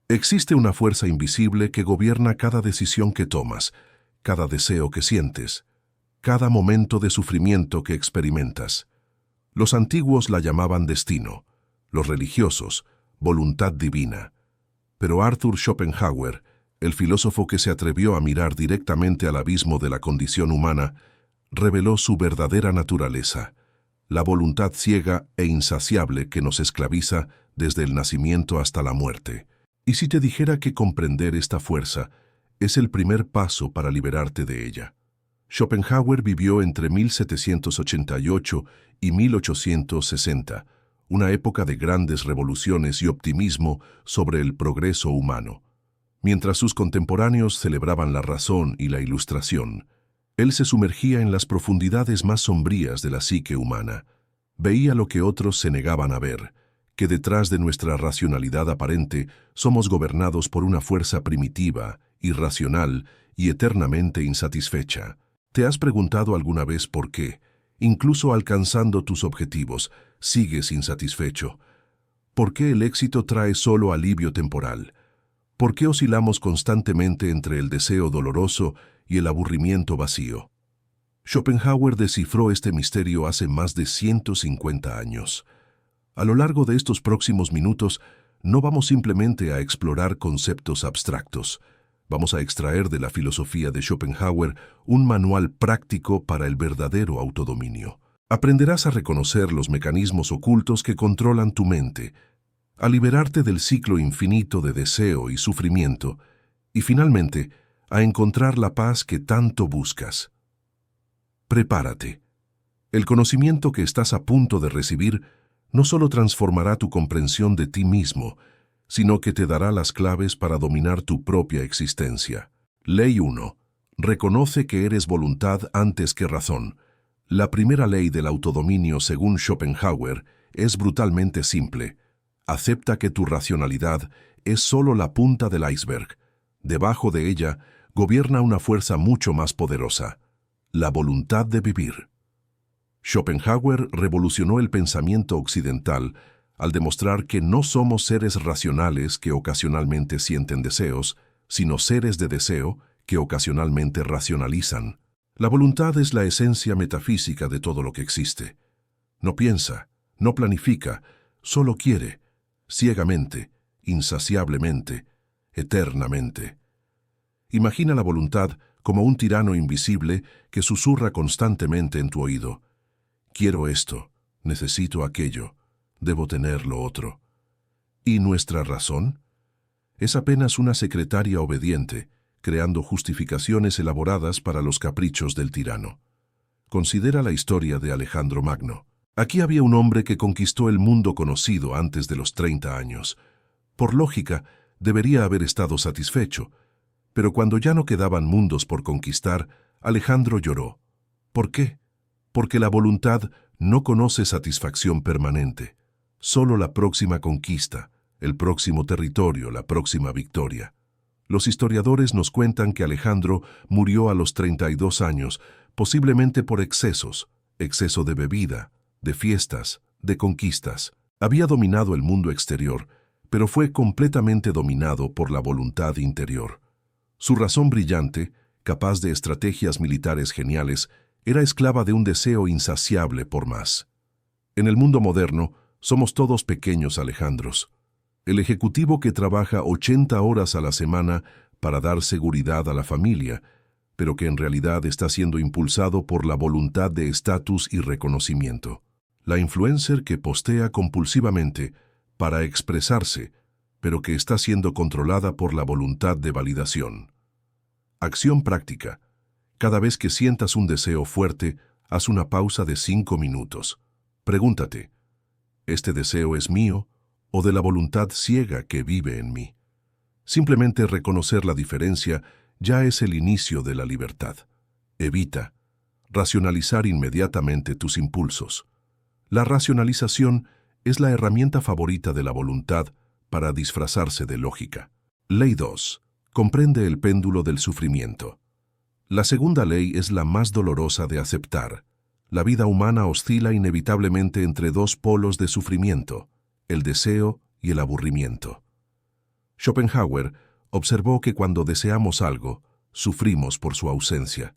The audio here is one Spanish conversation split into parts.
Existe una fuerza invisible que gobierna cada decisión que tomas, cada deseo que sientes, cada momento de sufrimiento que experimentas. Los antiguos la llamaban destino, los religiosos, voluntad divina. Pero Arthur Schopenhauer, el filósofo que se atrevió a mirar directamente al abismo de la condición humana, reveló su verdadera naturaleza, la voluntad ciega e insaciable que nos esclaviza desde el nacimiento hasta la muerte. ¿Y si te dijera que comprender esta fuerza es el primer paso para liberarte de ella? Schopenhauer vivió entre 1788 y 1860, una época de grandes revoluciones y optimismo sobre el progreso humano. Mientras sus contemporáneos celebraban la razón y la ilustración, él se sumergía en las profundidades más sombrías de la psique humana. Veía lo que otros se negaban a ver, que detrás de nuestra racionalidad aparente somos gobernados por una fuerza primitiva, irracional y eternamente insatisfecha. ¿Te has preguntado alguna vez por qué, incluso alcanzando tus objetivos, sigues insatisfecho? ¿Por qué el éxito trae solo alivio temporal? ¿Por qué oscilamos constantemente entre el deseo doloroso y el aburrimiento vacío? Schopenhauer descifró este misterio hace más de 150 años. A lo largo de estos próximos minutos, no vamos simplemente a explorar conceptos abstractos. Vamos a extraer de la filosofía de Schopenhauer un manual práctico para el verdadero autodominio. Aprenderás a reconocer los mecanismos ocultos que controlan tu mente, a liberarte del ciclo infinito de deseo y sufrimiento, y finalmente, a encontrar la paz que tanto buscas. Prepárate. El conocimiento que estás a punto de recibir no solo transformará tu comprensión de ti mismo, sino que te dará las claves para dominar tu propia existencia. Ley 1. Reconoce que eres voluntad antes que razón. La primera ley del autodominio, según Schopenhauer, es brutalmente simple. Acepta que tu racionalidad es solo la punta del iceberg. Debajo de ella gobierna una fuerza mucho más poderosa, la voluntad de vivir. Schopenhauer revolucionó el pensamiento occidental al demostrar que no somos seres racionales que ocasionalmente sienten deseos, sino seres de deseo que ocasionalmente racionalizan. La voluntad es la esencia metafísica de todo lo que existe. No piensa, no planifica, solo quiere, ciegamente, insaciablemente, eternamente. Imagina la voluntad como un tirano invisible que susurra constantemente en tu oído. Quiero esto, necesito aquello, debo tener lo otro. ¿Y nuestra razón? Es apenas una secretaria obediente, creando justificaciones elaboradas para los caprichos del tirano. Considera la historia de Alejandro Magno. Aquí había un hombre que conquistó el mundo conocido antes de los 30 años. Por lógica, debería haber estado satisfecho, pero cuando ya no quedaban mundos por conquistar, Alejandro lloró. ¿Por qué? Porque la voluntad no conoce satisfacción permanente, solo la próxima conquista, el próximo territorio, la próxima victoria. Los historiadores nos cuentan que Alejandro murió a los 32 años, posiblemente por exceso de bebida, de fiestas, de conquistas. Había dominado el mundo exterior, pero fue completamente dominado por la voluntad interior. Su razón brillante, capaz de estrategias militares geniales, era esclava de un deseo insaciable por más. En el mundo moderno, somos todos pequeños Alejandros. El ejecutivo que trabaja 80 horas a la semana para dar seguridad a la familia, pero que en realidad está siendo impulsado por la voluntad de estatus y reconocimiento. La influencer que postea compulsivamente para expresarse, pero que está siendo controlada por la voluntad de validación. Acción práctica. Cada vez que sientas un deseo fuerte, haz una pausa de 5 minutos. Pregúntate, ¿este deseo es mío o de la voluntad ciega que vive en mí? Simplemente reconocer la diferencia ya es el inicio de la libertad. Evita racionalizar inmediatamente tus impulsos. La racionalización es la herramienta favorita de la voluntad para disfrazarse de lógica. Ley 2. Comprende el péndulo del sufrimiento. La segunda ley es la más dolorosa de aceptar. La vida humana oscila inevitablemente entre dos polos de sufrimiento, el deseo y el aburrimiento. Schopenhauer observó que cuando deseamos algo, sufrimos por su ausencia.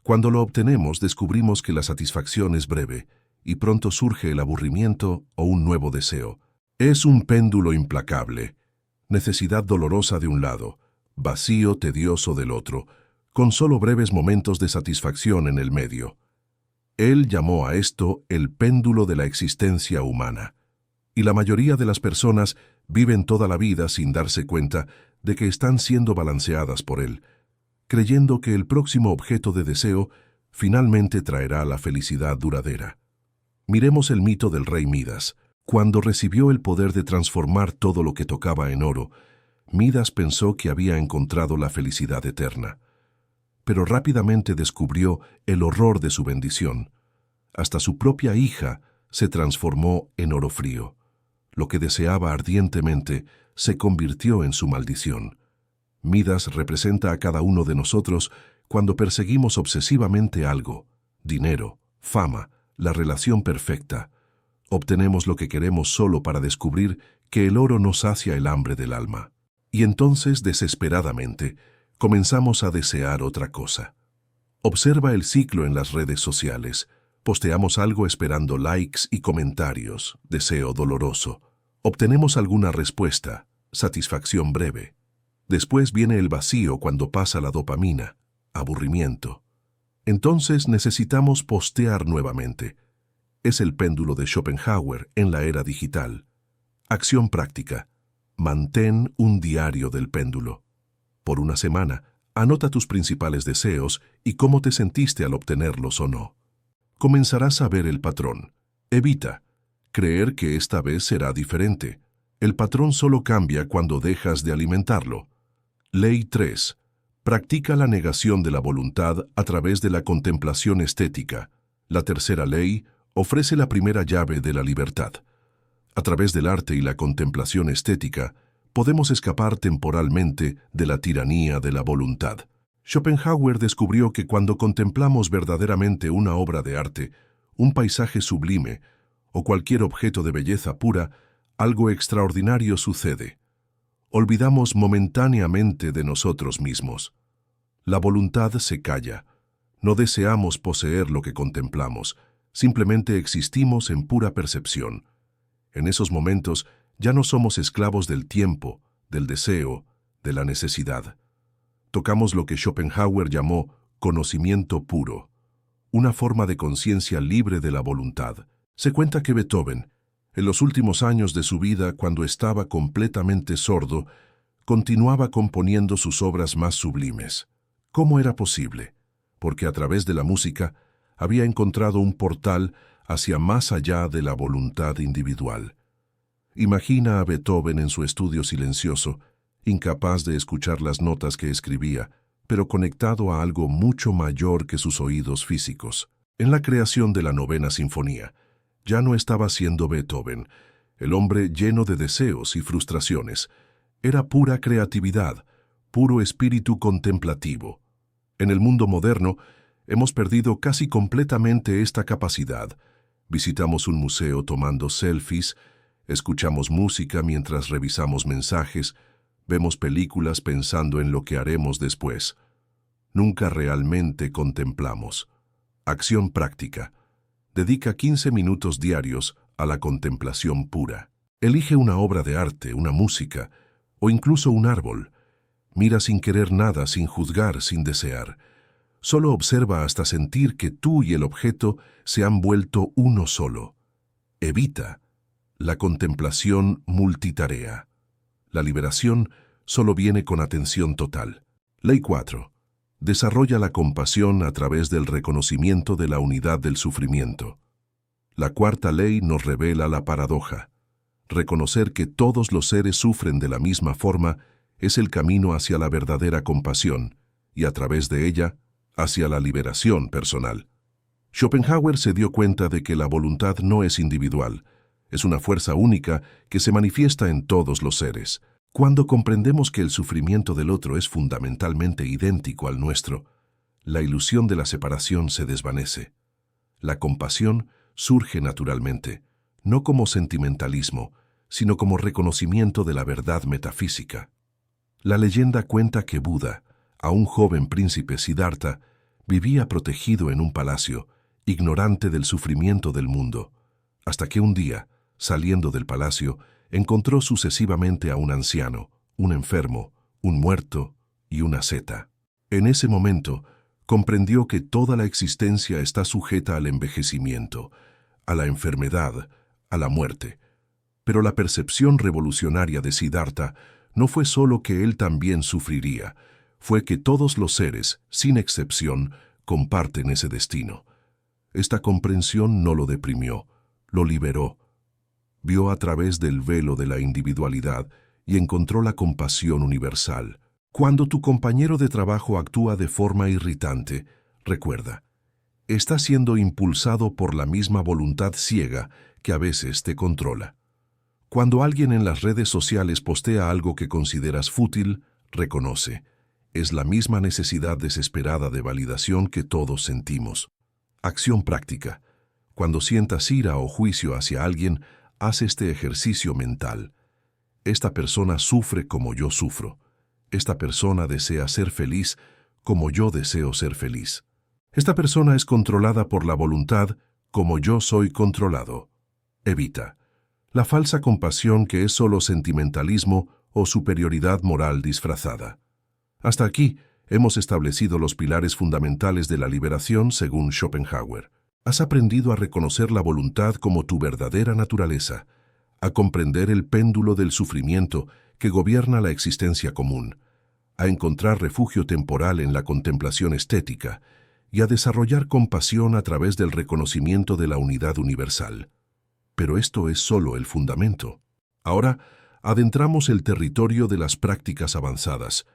Cuando lo obtenemos, descubrimos que la satisfacción es breve y pronto surge el aburrimiento o un nuevo deseo. Es un péndulo implacable. Necesidad dolorosa de un lado, vacío tedioso del otro, con solo breves momentos de satisfacción en el medio. Él llamó a esto el péndulo de la existencia humana. Y la mayoría de las personas viven toda la vida sin darse cuenta de que están siendo balanceadas por él, creyendo que el próximo objeto de deseo finalmente traerá la felicidad duradera. Miremos el mito del rey Midas. Cuando recibió el poder de transformar todo lo que tocaba en oro, Midas pensó que había encontrado la felicidad eterna. Pero rápidamente descubrió el horror de su bendición. Hasta su propia hija se transformó en oro frío. Lo que deseaba ardientemente se convirtió en su maldición. Midas representa a cada uno de nosotros cuando perseguimos obsesivamente algo: dinero, fama, la relación perfecta. Obtenemos lo que queremos solo para descubrir que el oro no sacia el hambre del alma. Y entonces, desesperadamente, comenzamos a desear otra cosa. Observa el ciclo en las redes sociales. Posteamos algo esperando likes y comentarios, deseo doloroso. Obtenemos alguna respuesta, satisfacción breve. Después viene el vacío cuando pasa la dopamina, aburrimiento. Entonces necesitamos postear nuevamente. Es el péndulo de Schopenhauer en la era digital. Acción práctica. Mantén un diario del péndulo. Por una semana, anota tus principales deseos y cómo te sentiste al obtenerlos o no. Comenzarás a ver el patrón. Evita creer que esta vez será diferente. El patrón solo cambia cuando dejas de alimentarlo. Ley 3. Practica la negación de la voluntad a través de la contemplación estética. La tercera ley ofrece la primera llave de la libertad. A través del arte y la contemplación estética, podemos escapar temporalmente de la tiranía de la voluntad. Schopenhauer descubrió que cuando contemplamos verdaderamente una obra de arte, un paisaje sublime o cualquier objeto de belleza pura, algo extraordinario sucede. Olvidamos momentáneamente de nosotros mismos. La voluntad se calla. No deseamos poseer lo que contemplamos, simplemente existimos en pura percepción. En esos momentos ya no somos esclavos del tiempo, del deseo, de la necesidad. Tocamos lo que Schopenhauer llamó conocimiento puro, una forma de conciencia libre de la voluntad. Se cuenta que Beethoven, en los últimos años de su vida, cuando estaba completamente sordo, continuaba componiendo sus obras más sublimes. ¿Cómo era posible? Porque a través de la música había encontrado un portal hacia más allá de la voluntad individual. Imagina a Beethoven en su estudio silencioso, incapaz de escuchar las notas que escribía, pero conectado a algo mucho mayor que sus oídos físicos. En la creación de la Novena Sinfonía, ya no estaba siendo Beethoven, el hombre lleno de deseos y frustraciones. Era pura creatividad, puro espíritu contemplativo. En el mundo moderno, hemos perdido casi completamente esta capacidad. Visitamos un museo tomando selfies, escuchamos música mientras revisamos mensajes, vemos películas pensando en lo que haremos después. Nunca realmente contemplamos. Acción práctica. Dedica 15 minutos diarios a la contemplación pura. Elige una obra de arte, una música, o incluso un árbol. Mira sin querer nada, sin juzgar, sin desear. Solo observa hasta sentir que tú y el objeto se han vuelto uno solo. Evita la contemplación multitarea. La liberación solo viene con atención total. Ley 4. Desarrolla la compasión a través del reconocimiento de la unidad del sufrimiento. La cuarta ley nos revela la paradoja. Reconocer que todos los seres sufren de la misma forma es el camino hacia la verdadera compasión y, a través de ella, hacia la liberación personal. Schopenhauer se dio cuenta de que la voluntad no es individual, es una fuerza única que se manifiesta en todos los seres. Cuando comprendemos que el sufrimiento del otro es fundamentalmente idéntico al nuestro, la ilusión de la separación se desvanece. La compasión surge naturalmente, no como sentimentalismo, sino como reconocimiento de la verdad metafísica. La leyenda cuenta que Buda, a un joven príncipe Siddhartha, vivía protegido en un palacio, ignorante del sufrimiento del mundo, hasta que un día, saliendo del palacio, encontró sucesivamente a un anciano, un enfermo, un muerto y una asceta. En ese momento, comprendió que toda la existencia está sujeta al envejecimiento, a la enfermedad, a la muerte. Pero la percepción revolucionaria de Siddhartha no fue solo que él también sufriría, fue que todos los seres, sin excepción, comparten ese destino. Esta comprensión no lo deprimió, lo liberó. Vio a través del velo de la individualidad y encontró la compasión universal. Cuando tu compañero de trabajo actúa de forma irritante, recuerda, está siendo impulsado por la misma voluntad ciega que a veces te controla. Cuando alguien en las redes sociales postea algo que consideras fútil, reconoce, es la misma necesidad desesperada de validación que todos sentimos. Acción práctica. Cuando sientas ira o juicio hacia alguien, haz este ejercicio mental. Esta persona sufre como yo sufro. Esta persona desea ser feliz como yo deseo ser feliz. Esta persona es controlada por la voluntad como yo soy controlado. Evita la falsa compasión que es solo sentimentalismo o superioridad moral disfrazada. Hasta aquí hemos establecido los pilares fundamentales de la liberación según Schopenhauer. Has aprendido a reconocer la voluntad como tu verdadera naturaleza, a comprender el péndulo del sufrimiento que gobierna la existencia común, a encontrar refugio temporal en la contemplación estética y a desarrollar compasión a través del reconocimiento de la unidad universal. Pero esto es solo el fundamento. Ahora, adentramos el territorio de las prácticas avanzadas,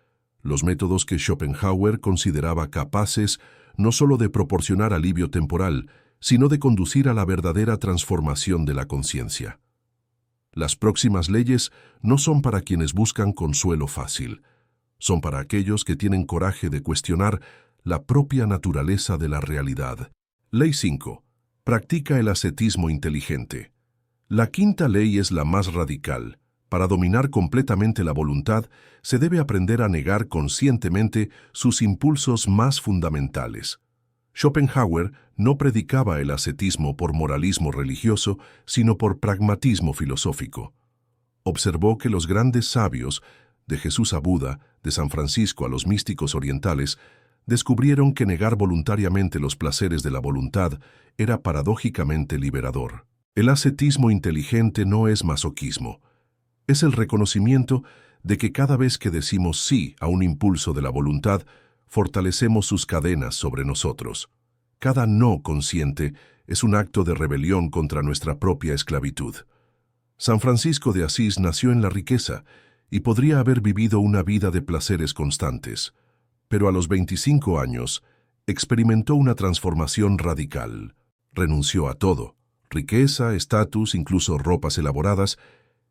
los métodos que Schopenhauer consideraba capaces no solo de proporcionar alivio temporal, sino de conducir a la verdadera transformación de la conciencia. Las próximas leyes no son para quienes buscan consuelo fácil, son para aquellos que tienen coraje de cuestionar la propia naturaleza de la realidad. Ley 5. Practica el ascetismo inteligente. La quinta ley es la más radical. Para dominar completamente la voluntad, se debe aprender a negar conscientemente sus impulsos más fundamentales. Schopenhauer no predicaba el ascetismo por moralismo religioso, sino por pragmatismo filosófico. Observó que los grandes sabios, de Jesús a Buda, de San Francisco a los místicos orientales, descubrieron que negar voluntariamente los placeres de la voluntad era paradójicamente liberador. El ascetismo inteligente no es masoquismo. Es el reconocimiento de que cada vez que decimos sí a un impulso de la voluntad, fortalecemos sus cadenas sobre nosotros. Cada no consciente es un acto de rebelión contra nuestra propia esclavitud. San Francisco de Asís nació en la riqueza y podría haber vivido una vida de placeres constantes, pero a los 25 años experimentó una transformación radical. Renunció a todo, riqueza, estatus, incluso ropas elaboradas,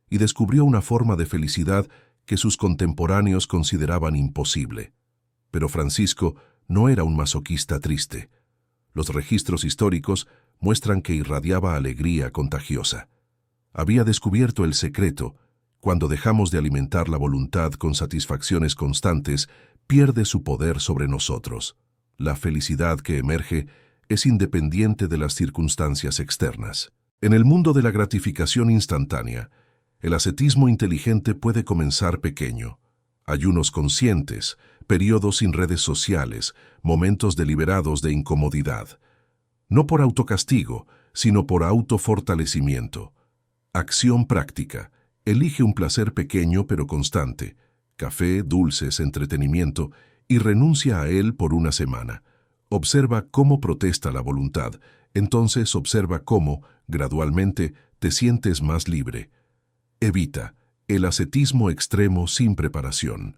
y descubrió una forma de felicidad que sus contemporáneos consideraban imposible. Pero Francisco no era un masoquista triste. Los registros históricos muestran que irradiaba alegría contagiosa. Había descubierto el secreto. Cuando dejamos de alimentar la voluntad con satisfacciones constantes, pierde su poder sobre nosotros. La felicidad que emerge es independiente de las circunstancias externas. En el mundo de la gratificación instantánea, el ascetismo inteligente puede comenzar pequeño. Ayunos conscientes, periodos sin redes sociales, momentos deliberados de incomodidad. No por autocastigo, sino por autofortalecimiento. Acción práctica. Elige un placer pequeño pero constante. Café, dulces, entretenimiento, y renuncia a él por una semana. Observa cómo protesta la voluntad, entonces observa cómo, gradualmente, te sientes más libre. Evita el ascetismo extremo sin preparación.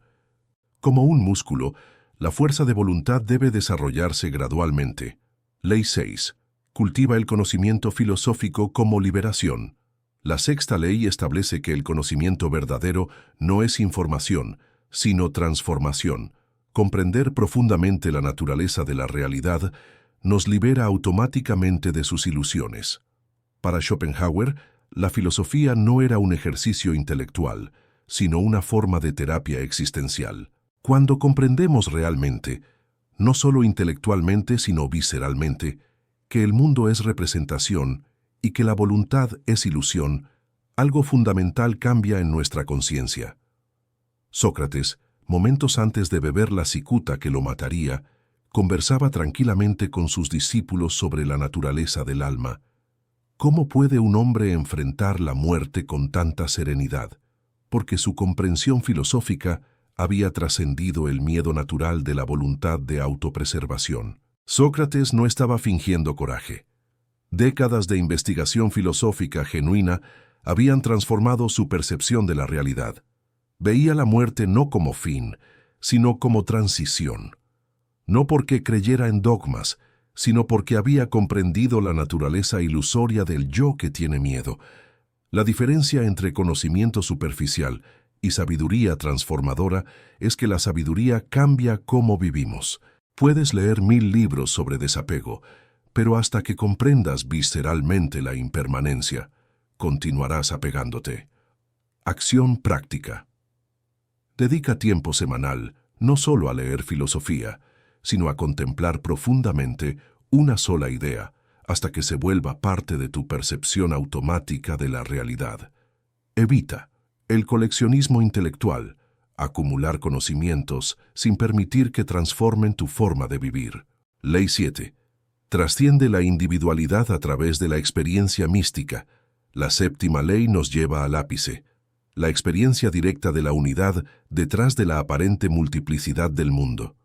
Como un músculo, la fuerza de voluntad debe desarrollarse gradualmente. Ley 6. Cultiva el conocimiento filosófico como liberación. La sexta ley establece que el conocimiento verdadero no es información, sino transformación. Comprender profundamente la naturaleza de la realidad nos libera automáticamente de sus ilusiones. Para Schopenhauer, La filosofía no era un ejercicio intelectual, sino una forma de terapia existencial. Cuando comprendemos realmente, no solo intelectualmente sino visceralmente, que el mundo es representación y que la voluntad es ilusión, algo fundamental cambia en nuestra conciencia. Sócrates, momentos antes de beber la cicuta que lo mataría, conversaba tranquilamente con sus discípulos sobre la naturaleza del alma. ¿Cómo puede un hombre enfrentar la muerte con tanta serenidad? Porque su comprensión filosófica había trascendido el miedo natural de la voluntad de autopreservación. Sócrates no estaba fingiendo coraje. Décadas de investigación filosófica genuina habían transformado su percepción de la realidad. Veía la muerte no como fin, sino como transición. No porque creyera en dogmas, sino porque había comprendido la naturaleza ilusoria del yo que tiene miedo. La diferencia entre conocimiento superficial y sabiduría transformadora es que la sabiduría cambia cómo vivimos. Puedes leer 1000 libros sobre desapego, pero hasta que comprendas visceralmente la impermanencia, continuarás apegándote. Acción práctica. Dedica tiempo semanal no solo a leer filosofía, sino a contemplar profundamente una sola idea, hasta que se vuelva parte de tu percepción automática de la realidad. Evita el coleccionismo intelectual, acumular conocimientos sin permitir que transformen tu forma de vivir. Ley 7. Trasciende la individualidad a través de la experiencia mística. La séptima ley nos lleva al ápice, la experiencia directa de la unidad detrás de la aparente multiplicidad del mundo.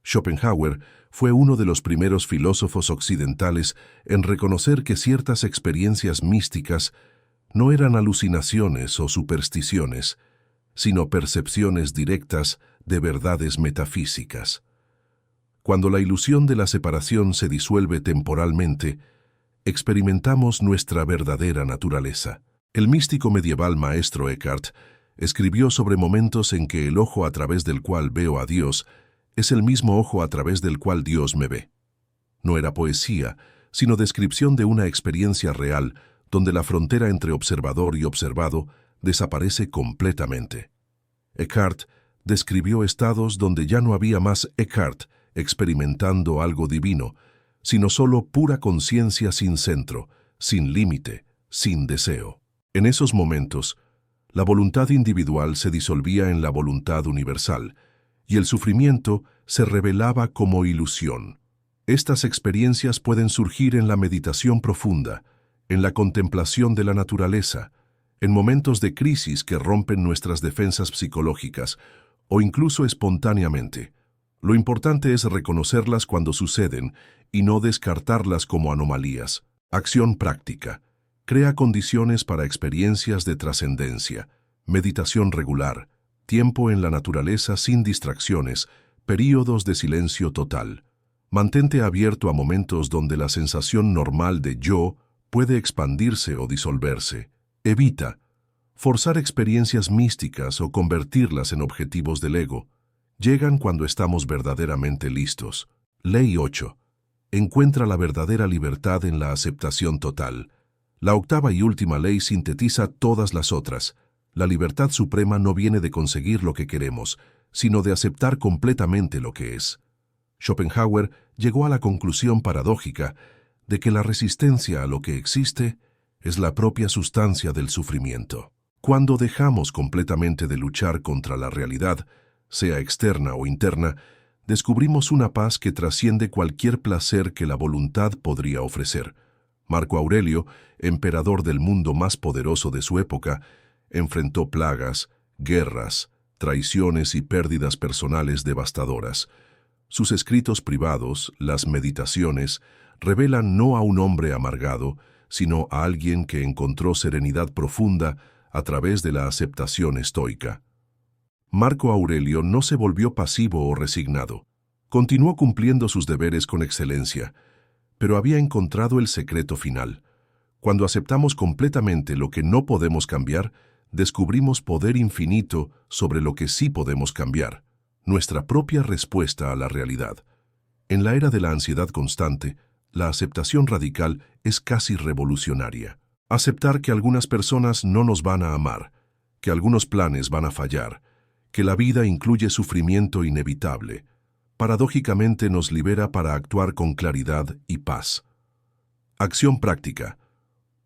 Schopenhauer fue uno de los primeros filósofos occidentales en reconocer que ciertas experiencias místicas no eran alucinaciones o supersticiones, sino percepciones directas de verdades metafísicas. Cuando la ilusión de la separación se disuelve temporalmente, experimentamos nuestra verdadera naturaleza. El místico medieval maestro Eckhart escribió sobre momentos en que el ojo a través del cual veo a Dios es el mismo ojo a través del cual Dios me ve. No era poesía, sino descripción de una experiencia real donde la frontera entre observador y observado desaparece completamente. Eckhart describió estados donde ya no había más Eckhart experimentando algo divino, sino solo pura conciencia sin centro, sin límite, sin deseo. En esos momentos, la voluntad individual se disolvía en la voluntad universal, y el sufrimiento se revelaba como ilusión. Estas experiencias pueden surgir en la meditación profunda, en la contemplación de la naturaleza, en momentos de crisis que rompen nuestras defensas psicológicas, o incluso espontáneamente. Lo importante es reconocerlas cuando suceden y no descartarlas como anomalías. Acción práctica. Crea condiciones para experiencias de trascendencia, meditación regular, tiempo en la naturaleza sin distracciones, períodos de silencio total. Mantente abierto a momentos donde la sensación normal de yo puede expandirse o disolverse. Evita forzar experiencias místicas o convertirlas en objetivos del ego. Llegan cuando estamos verdaderamente listos. Ley 8. Encuentra la verdadera libertad en la aceptación total. La octava y última ley sintetiza todas las otras. La libertad suprema no viene de conseguir lo que queremos, sino de aceptar completamente lo que es. Schopenhauer llegó a la conclusión paradójica de que la resistencia a lo que existe es la propia sustancia del sufrimiento. Cuando dejamos completamente de luchar contra la realidad, sea externa o interna, descubrimos una paz que trasciende cualquier placer que la voluntad podría ofrecer. Marco Aurelio, emperador del mundo más poderoso de su época, enfrentó plagas, guerras, traiciones y pérdidas personales devastadoras. Sus escritos privados, las meditaciones, revelan no a un hombre amargado, sino a alguien que encontró serenidad profunda a través de la aceptación estoica. Marco Aurelio no se volvió pasivo o resignado. Continuó cumpliendo sus deberes con excelencia, pero había encontrado el secreto final. Cuando aceptamos completamente lo que no podemos cambiar, descubrimos poder infinito sobre lo que sí podemos cambiar, nuestra propia respuesta a la realidad. En la era de la ansiedad constante, la aceptación radical es casi revolucionaria. Aceptar que algunas personas no nos van a amar, que algunos planes van a fallar, que la vida incluye sufrimiento inevitable, paradójicamente nos libera para actuar con claridad y paz. Acción práctica.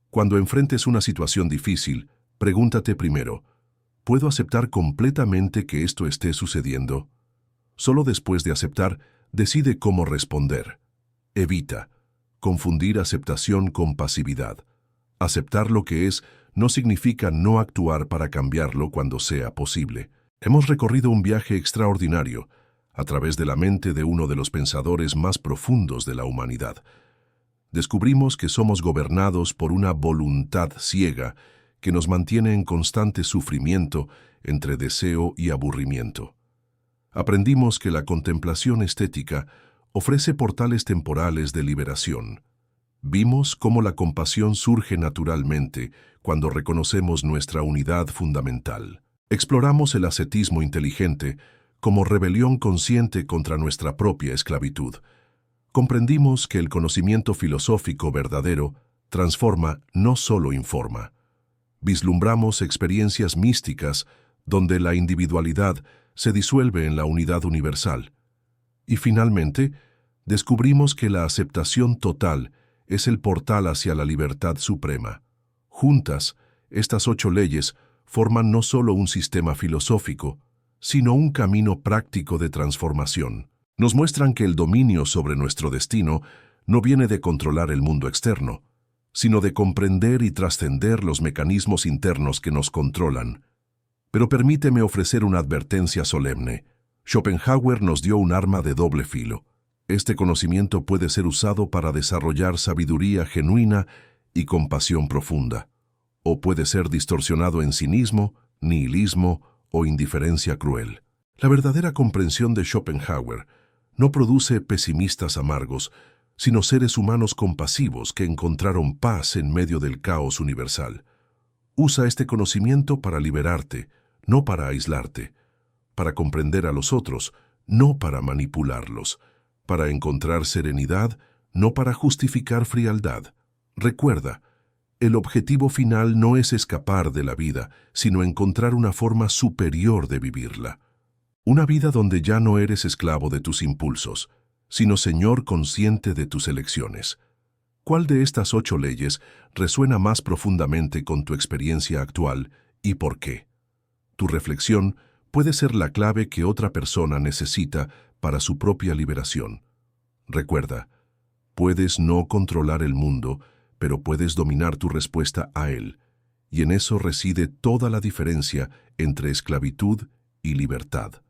Cuando enfrentes una situación difícil, pregúntate primero, ¿puedo aceptar completamente que esto esté sucediendo? Solo después de aceptar, decide cómo responder. Evita confundir aceptación con pasividad. Aceptar lo que es no significa no actuar para cambiarlo cuando sea posible. Hemos recorrido un viaje extraordinario a través de la mente de uno de los pensadores más profundos de la humanidad. Descubrimos que somos gobernados por una voluntad ciega que nos mantiene en constante sufrimiento entre deseo y aburrimiento. Aprendimos que la contemplación estética ofrece portales temporales de liberación. Vimos cómo la compasión surge naturalmente cuando reconocemos nuestra unidad fundamental. Exploramos el ascetismo inteligente como rebelión consciente contra nuestra propia esclavitud. Comprendimos que el conocimiento filosófico verdadero transforma, no solo informa. Vislumbramos experiencias místicas donde la individualidad se disuelve en la unidad universal. Y finalmente, descubrimos que la aceptación total es el portal hacia la libertad suprema. Juntas, estas 8 leyes forman no solo un sistema filosófico, sino un camino práctico de transformación. Nos muestran que el dominio sobre nuestro destino no viene de controlar el mundo externo, sino de comprender y trascender los mecanismos internos que nos controlan. Pero permíteme ofrecer una advertencia solemne. Schopenhauer nos dio un arma de doble filo. Este conocimiento puede ser usado para desarrollar sabiduría genuina y compasión profunda, o puede ser distorsionado en cinismo, nihilismo o indiferencia cruel. La verdadera comprensión de Schopenhauer no produce pesimistas amargos, sino seres humanos compasivos que encontraron paz en medio del caos universal. Usa este conocimiento para liberarte, no para aislarte, para comprender a los otros, no para manipularlos, para encontrar serenidad, no para justificar frialdad. Recuerda, el objetivo final no es escapar de la vida, sino encontrar una forma superior de vivirla. Una vida donde ya no eres esclavo de tus impulsos, sino señor consciente de tus elecciones. ¿Cuál de estas 8 leyes resuena más profundamente con tu experiencia actual y por qué? Tu reflexión puede ser la clave que otra persona necesita para su propia liberación. Recuerda, puedes no controlar el mundo, pero puedes dominar tu respuesta a él, y en eso reside toda la diferencia entre esclavitud y libertad.